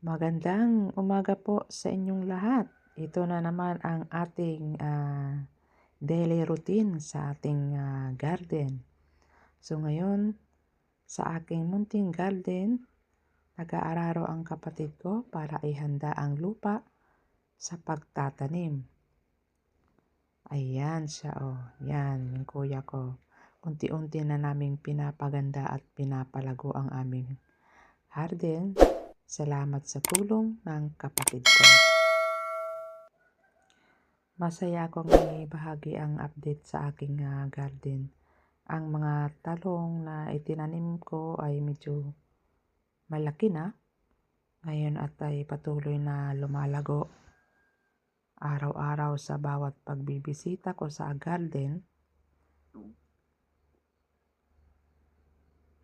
Magandang umaga po sa inyong lahat. Ito na naman ang ating daily routine sa ating garden. So ngayon, sa aking munting garden, nag-aararo ang kapatid ko para ihanda ang lupa sa pagtatanim. Ayan siya, oh. Yan, yung kuya ko. Unti-unti na naming pinapaganda at pinapalago ang aming garden. Salamat sa tulong ng kapatid ko. Masaya akong ibahagi ang update sa aking garden. Ang mga talong na itinanim ko ay medyo malaki na. Ngayon at ay patuloy na lumalago. Araw-araw sa bawat pagbibisita ko sa garden,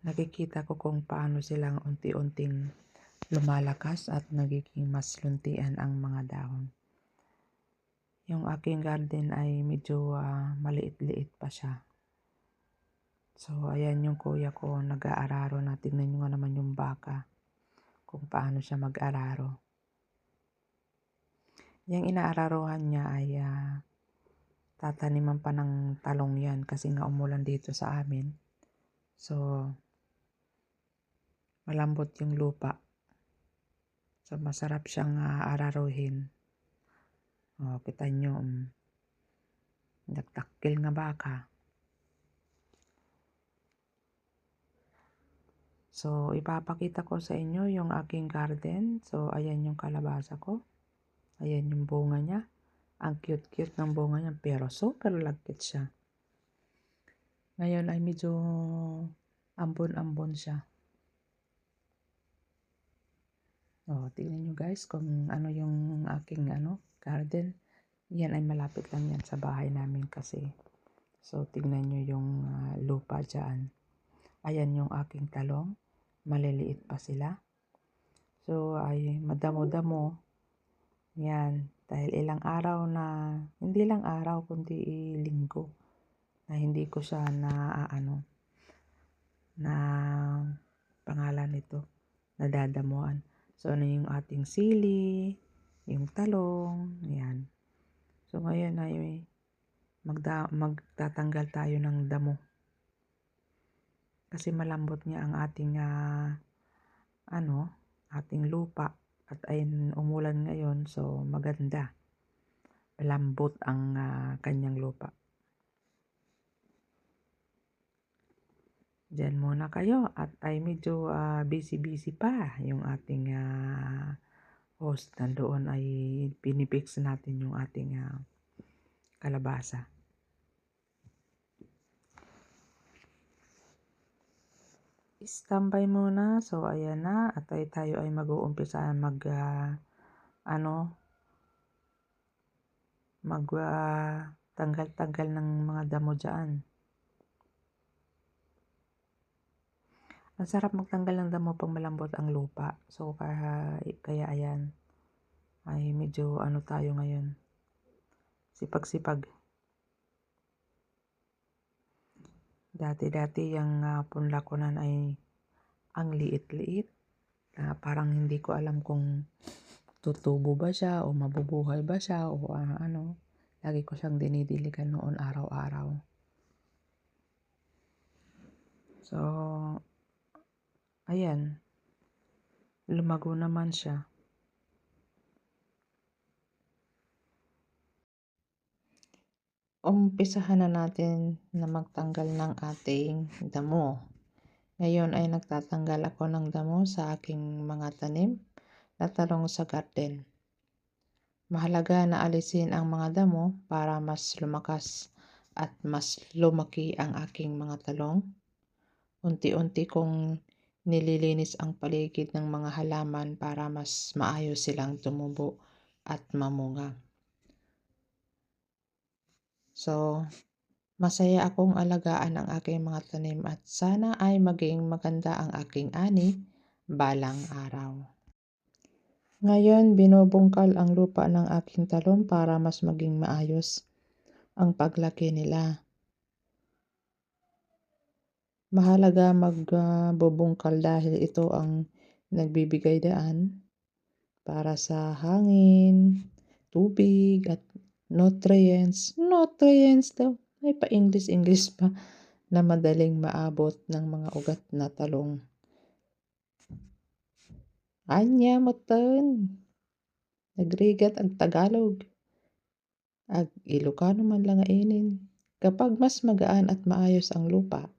nakikita ko kung paano silang unti-unting lumalakas at nagiging mas luntian ang mga dahon. Yung aking garden ay medyo maliit-liit pa siya. So, ayan yung kuya ko, nag-aararo na. Tignan nyo nga naman yung baka, kung paano siya mag-araro. Yung inaararuhan niya ay tataniman pa ng talong yan kasi nga umulan dito sa amin. So, malambot yung lupa. So, masarap siyang araruhin. O, kita nyo, nagtakil nga baka. So, ipapakita ko sa inyo yung aking garden. So, ayan yung kalabasa ko. Ayan yung bunga niya. Ang cute-cute ng bunga niya, pero super lagkit siya. Ngayon ay medyo ambon-ambon siya. O, tingnan nyo guys kung ano yung aking garden. Yan ay malapit lang yan sa bahay namin kasi. So, tingnan nyo yung lupa dyan. Ayan yung aking talong. Maliliit pa sila. So, ay madamo-damo. Yan. Dahil ilang araw na, hindi lang araw, kundi linggo, na hindi ko siya na pangalan nito, nadadamuan. So, ano yung ating sili, yung talong, yan. So, ngayon ay magtatanggal tayo ng damo. Kasi malambot niya ang ating ating lupa at ay umulan ngayon, so maganda. Lambot ang kanyang lupa. Diyan muna kayo at ay medyo busy-busy pa yung ating host. Nandoon ay pinipix natin yung ating kalabasa. Standby muna. So, ayan na. At ay tayo ay mag-uumpisa tanggal-tanggal ng mga damo dyan. Ang sarap magtanggal ng damo pag malambot ang lupa. So, kaya ayan. Ay medyo tayo ngayon. Sipag-sipag. Dati-dati yung punla ko nan ay ang liit-liit. Parang hindi ko alam kung tutubo ba siya o mabubuhay ba siya o ano. Lagi ko siyang dinidiligan noon araw-araw. So, ayan. Lumago naman siya. Umpisahan na natin na magtanggal ng ating damo. Ngayon ay nagtatanggal ako ng damo sa aking mga tanim na talong sa garden. Mahalaga na alisin ang mga damo para mas lumakas at mas lumaki ang aking mga talong. Unti-unti kong nililinis ang paligid ng mga halaman para mas maayos silang tumubo at mamunga. So, masaya akong alagaan ang aking mga tanim at sana ay maging maganda ang aking ani balang araw. Ngayon, binubungkal ang lupa ng aking talong para mas maging maayos ang paglaki nila. Mahalaga magbubungkal dahil ito ang nagbibigay daan para sa hangin, tubig at nutrients. Nutrients daw. Ay pa-English pa na madaling maabot ng mga ugat na talong. Anya moten. Nagrigat ang Tagalog. Ag Ilocano man lang inin. Kapag mas magaan at maayos ang lupa,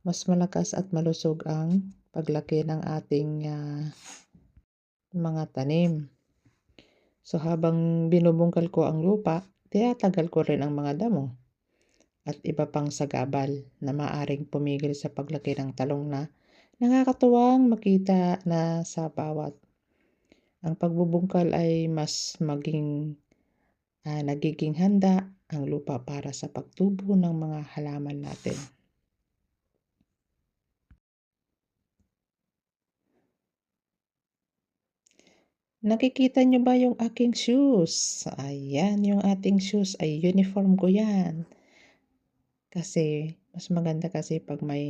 mas malakas at malusog ang paglaki ng ating mga tanim. So habang binubungkal ko ang lupa, tinatagal ko rin ang mga damo at iba pang sagabal na maaring pumigil sa paglaki ng talong na nakakatuwang makita na sa bawat. Ang pagbubungkal ay mas nagiging handa ang lupa para sa pagtubo ng mga halaman natin. Nakikita nyo ba yung aking shoes? Ayan, yung ating shoes ay uniform ko yan. Kasi, mas maganda kasi pag may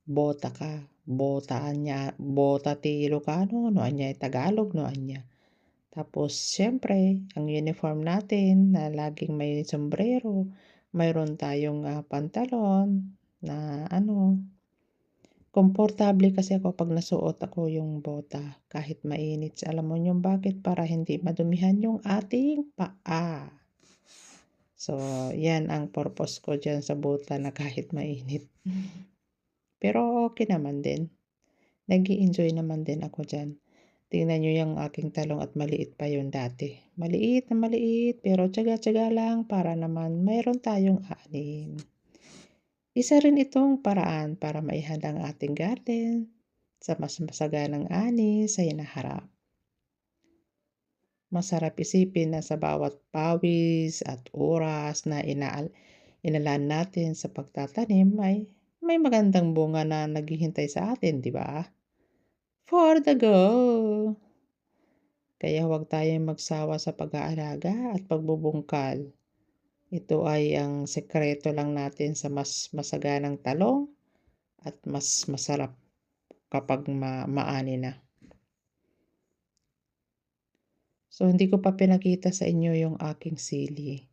bota ka. Botaan niya, bota ti Ilocano, no anya Tagalog, no anya. Tapos, syempre, ang uniform natin na laging may sombrero, mayroon tayong pantalon na komportable kasi ako pag nasuot ako yung bota kahit mainit. Alam mo yung bakit? Para hindi madumihan yung ating paa. So, yan ang purpose ko dyan sa bota na kahit mainit. Pero okay naman din. Nag-i-enjoy naman din ako dyan. Tingnan nyo yung aking talong at maliit pa yun dati. Maliit na maliit pero tsaga-tsaga lang para naman mayroon tayong anin. Isa rin itong paraan para maihanda ang ating garden sa mas masaganang ani sa hinaharap. Masarap isipin na sa bawat pawis at oras na inalaan natin sa pagtatanim ay may magandang bunga na naghihintay sa atin, di ba? For the go! Kaya huwag tayong magsawa sa pag-aalaga at pagbubungkal. Ito ay ang sekreto lang natin sa mas masaganang talong at mas masarap kapag maani na. So, hindi ko pa pinakita sa inyo yung aking sili.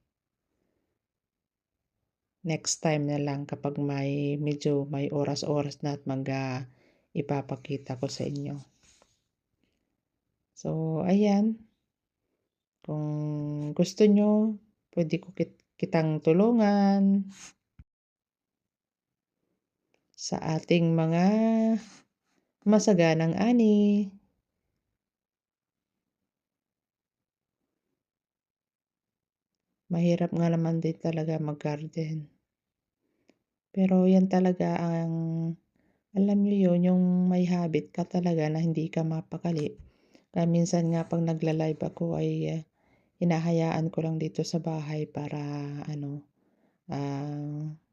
Next time na lang kapag medyo may oras-oras na at ipapakita ko sa inyo. So, ayan. Kung gusto nyo, pwede ko kitang tulungan sa ating mga masaganang ani. Mahirap nga naman din talaga mag-garden. Pero yan talaga alam nyo yun, yung may habit ka talaga na hindi ka mapakali. Kaya minsan nga pag nagla-live ako ay hinahayaan ko lang dito sa bahay para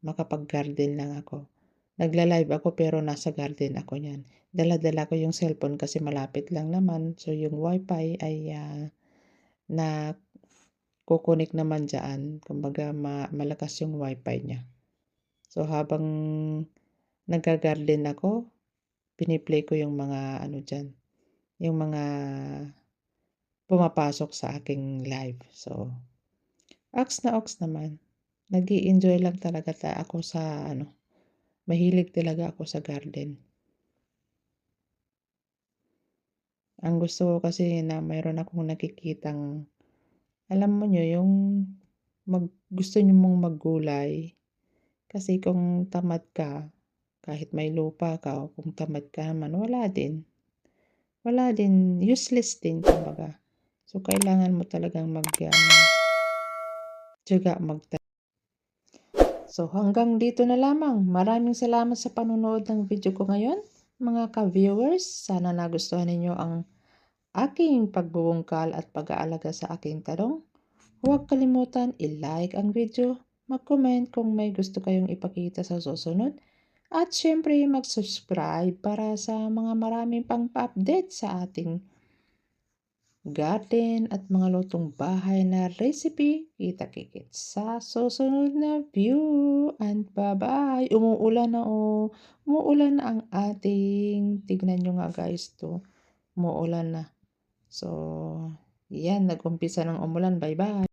makapag-garden lang ako. Nagla-live ako pero nasa garden ako niyan. Dala-dala ko yung cellphone kasi malapit lang naman. So yung wifi ay na kukunik naman dyan. Kumbaga malakas yung wifi niya. So habang nag-garden ako, piniplay ko yung mga dyan. Yung mga pumapasok sa aking live. So, ox naman. Nag-i-enjoy lang talaga ako sa mahilig talaga ako sa garden. Ang gusto ko kasi na mayroon akong nakikitang, alam mo nyo, yung gusto nyo mong maggulay. Kasi kung tamad ka, kahit may lupa ka, o kung tamad ka naman, wala din, useless din, kumbaga. So, kailangan mo talagang tiyaga magtanim. So, hanggang dito na lamang. Maraming salamat sa panonood ng video ko ngayon, mga ka-viewers. Sana nagustuhan ninyo ang aking pagbubungkal at pag-aalaga sa aking talong. Huwag kalimutan i-like ang video, mag-comment kung may gusto kayong ipakita sa susunod, at syempre mag-subscribe para sa mga maraming pang pa-update sa ating garden at mga lutong bahay na recipe. Kita-kits sa susunod na view, and bye-bye. Umuulan na ang ating, tignan nyo nga guys to. umuulan na. So, yan, nag-umpisa ng umulan. Bye-bye.